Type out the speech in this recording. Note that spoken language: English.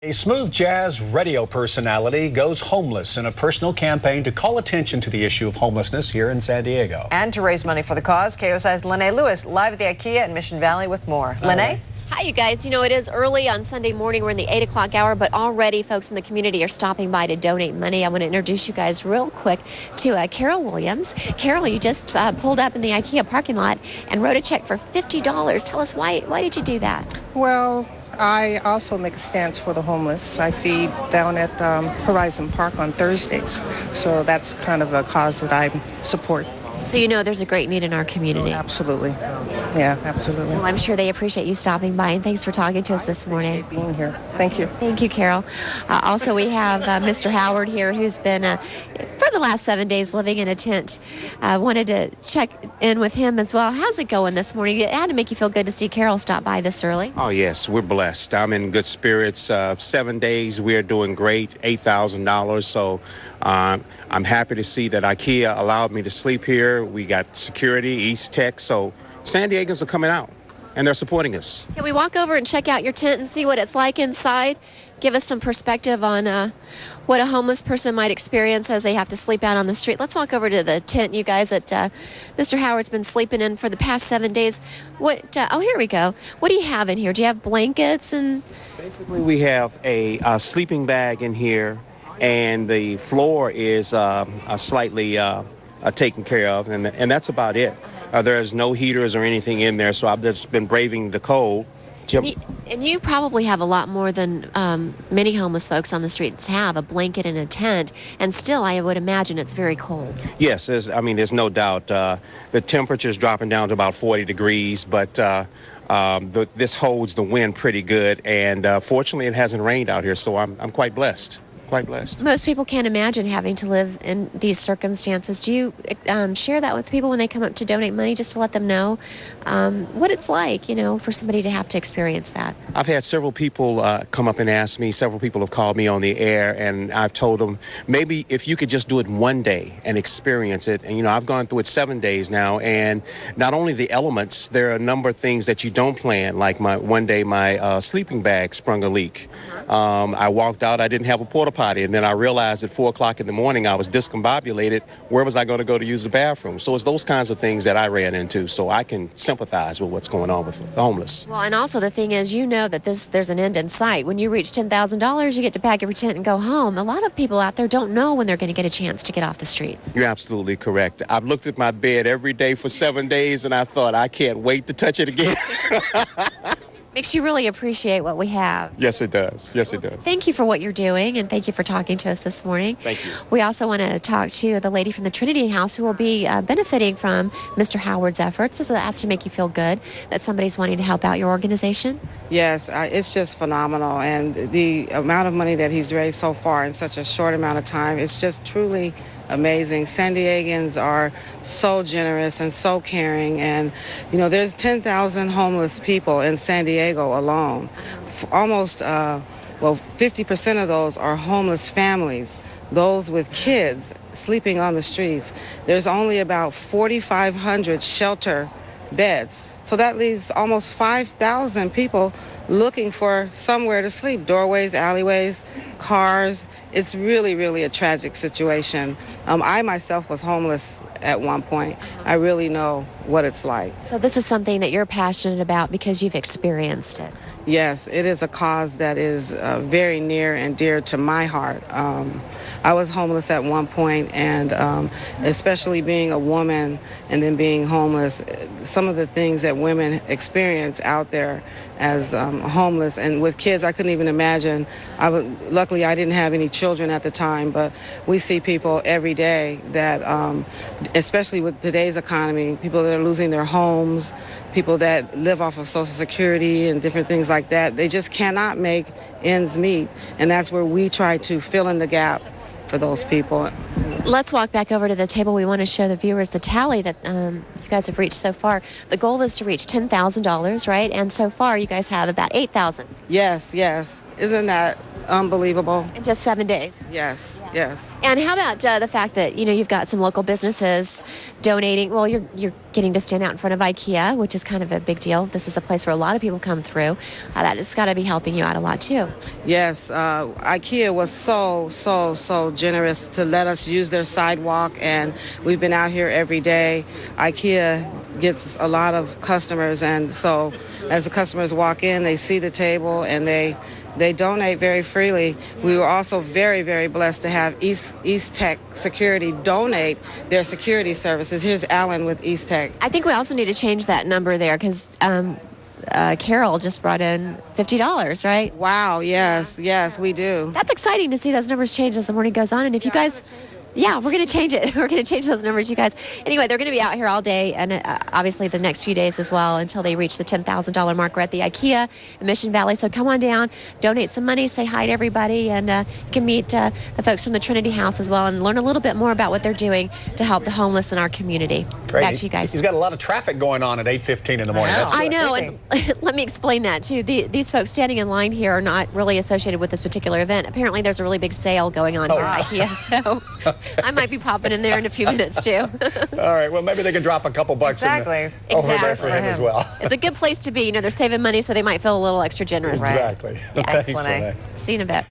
A smooth jazz radio personality goes homeless in a personal campaign to call attention to the issue of homelessness here in San Diego. And to raise money for the cause, KUSI's Lene Lewis live at the IKEA in Mission Valley with more. Lene? Hi, you guys. You know, it is early on Sunday morning. We're in the 8 o'clock hour, but already folks in the community are stopping by to donate money. I want to introduce you guys real quick to Carol Williams. Carol, you just pulled up in the IKEA parking lot and wrote a check for $50. Tell us why did you do that? Well, I also make a stance for the homeless. I feed down at Horizon Park on Thursdays. So that's kind of a cause that I support. So you know there's a great need in our community. Absolutely. Yeah, absolutely. Well, I'm sure they appreciate you stopping by, and thanks for talking to us this morning. Appreciate being here. Thank you. Thank you, Carol. Also, we have Mr. Howard here, who's been, for the last 7 days, living in a tent. Wanted to check in with him as well. How's it going this morning? It had to make you feel good to see Carol stop by this early. Oh, yes, we're blessed. I'm in good spirits. 7 days, we're doing great, $8,000. So I'm happy to see that IKEA allowed me to sleep here. We got security, East Tech, so San Diegans are coming out, and they're supporting us. Can we walk over and check out your tent and see what it's like inside? Give us some perspective on what a homeless person might experience as they have to sleep out on the street. Let's walk over to the tent, you guys, that Mr. Howard's been sleeping in for the past 7 days. Oh, here we go. What do you have in here? Do you have blankets? And Basically, we have a sleeping bag in here, and the floor is slightly taken care of, and that's about it. There's no heaters or anything in there, so I've just been braving the cold. And you probably have a lot more than many homeless folks on the streets have, a blanket and a tent, and still I would imagine it's very cold. Yes, there's no doubt. The temperature is dropping down to about 40 degrees, but this holds the wind pretty good, and fortunately it hasn't rained out here, so I'm quite blessed. Quite blessed. Most people can't imagine having to live in these circumstances. Do you share that with people when they come up to donate money, just to let them know what it's like, for somebody to have to experience that? I've had several people come up and ask me. Several people have called me on the air, and I've told them maybe if you could just do it one day and experience it. And I've gone through it 7 days now, and not only the elements, there are a number of things that you don't plan. Like one day my sleeping bag sprung a leak. I walked out, I didn't have a porta potty, and then I realized at 4 o'clock in the morning I was discombobulated. Where was I going to go to use the bathroom? So it's those kinds of things that I ran into, so I can sympathize with what's going on with the homeless. Well, and also the thing is, that there's an end in sight. When you reach $10,000, you get to pack your tent and go home. A lot of people out there don't know when they're going to get a chance to get off the streets. You're absolutely correct. I've looked at my bed every day for 7 days, and I thought, I can't wait to touch it again. Makes you really appreciate what we have. Yes, it does. Yes, it does. Thank you for what you're doing, and thank you for talking to us this morning. Thank you. We also want to talk to the lady from the Trinity House who will be benefiting from Mr. Howard's efforts. This has to make you feel good that somebody's wanting to help out your organization. Yes, it's just phenomenal. And the amount of money that he's raised so far in such a short amount of time, it's just truly amazing. San Diegans are so generous and so caring, and there's 10,000 homeless people in San Diego alone. Almost 50% of those are homeless families, those with kids sleeping on the streets. There's only about 4,500 shelter beds, so that leaves almost 5,000 people looking for somewhere to sleep. Doorways, alleyways, cars. It's really, really a tragic situation. I myself was homeless at one point. I really know what it's like. So this is something that you're passionate about because you've experienced it. Yes, it is a cause that is very near and dear to my heart. I was homeless at one point, and especially being a woman and then being homeless, some of the things that women experience out there as homeless and with kids, I couldn't even imagine. Luckily, I didn't have any children at the time, but we see people every day that, especially with today's economy, people that are losing their homes, people that live off of Social Security and different things like that, they just cannot make ends meet. And that's where we try to fill in the gap for those people. Let's walk back over to the table. We want to show the viewers the tally that you guys have reached so far. The goal is to reach $10,000, right? And so far, you guys have about $8,000. Yes. Isn't that unbelievable. In just 7 days. Yes, yes. And how about the fact that you've got some local businesses donating? Well, you're getting to stand out in front of IKEA, which is kind of a big deal. This is a place where a lot of people come through. That has got to be helping you out a lot too. Yes, IKEA was so generous to let us use their sidewalk, and we've been out here every day. IKEA gets a lot of customers, and so as the customers walk in, they see the table and they donate very freely. We were also very, very blessed to have East Tech Security donate their security services. Here's Alan with East Tech. I think we also need to change that number there because Carol just brought in $50, right? Wow, yes, we do. That's exciting to see those numbers change as the morning goes on. And if you guys... Yeah, we're going to change it. We're going to change those numbers, you guys. Anyway, they're going to be out here all day and obviously the next few days as well until they reach the $10,000 mark. We're at the IKEA in Mission Valley. So come on down, donate some money, say hi to everybody, and you can meet the folks from the Trinity House as well and learn a little bit more about what they're doing to help the homeless in our community. Great. Back to you guys. He's got a lot of traffic going on at 8:15 in the morning. That's I good. know, and let me explain that too. These folks standing in line here are not really associated with this particular event. Apparently, there's a really big sale going on here at IKEA, so I might be popping in there in a few minutes too. All right, well, maybe they can drop a couple bucks over there for him as well. It's a good place to be. They're saving money, so they might feel a little extra generous. Right. Exactly. Yeah, Thanks, Lene. Lene. See you in a bit.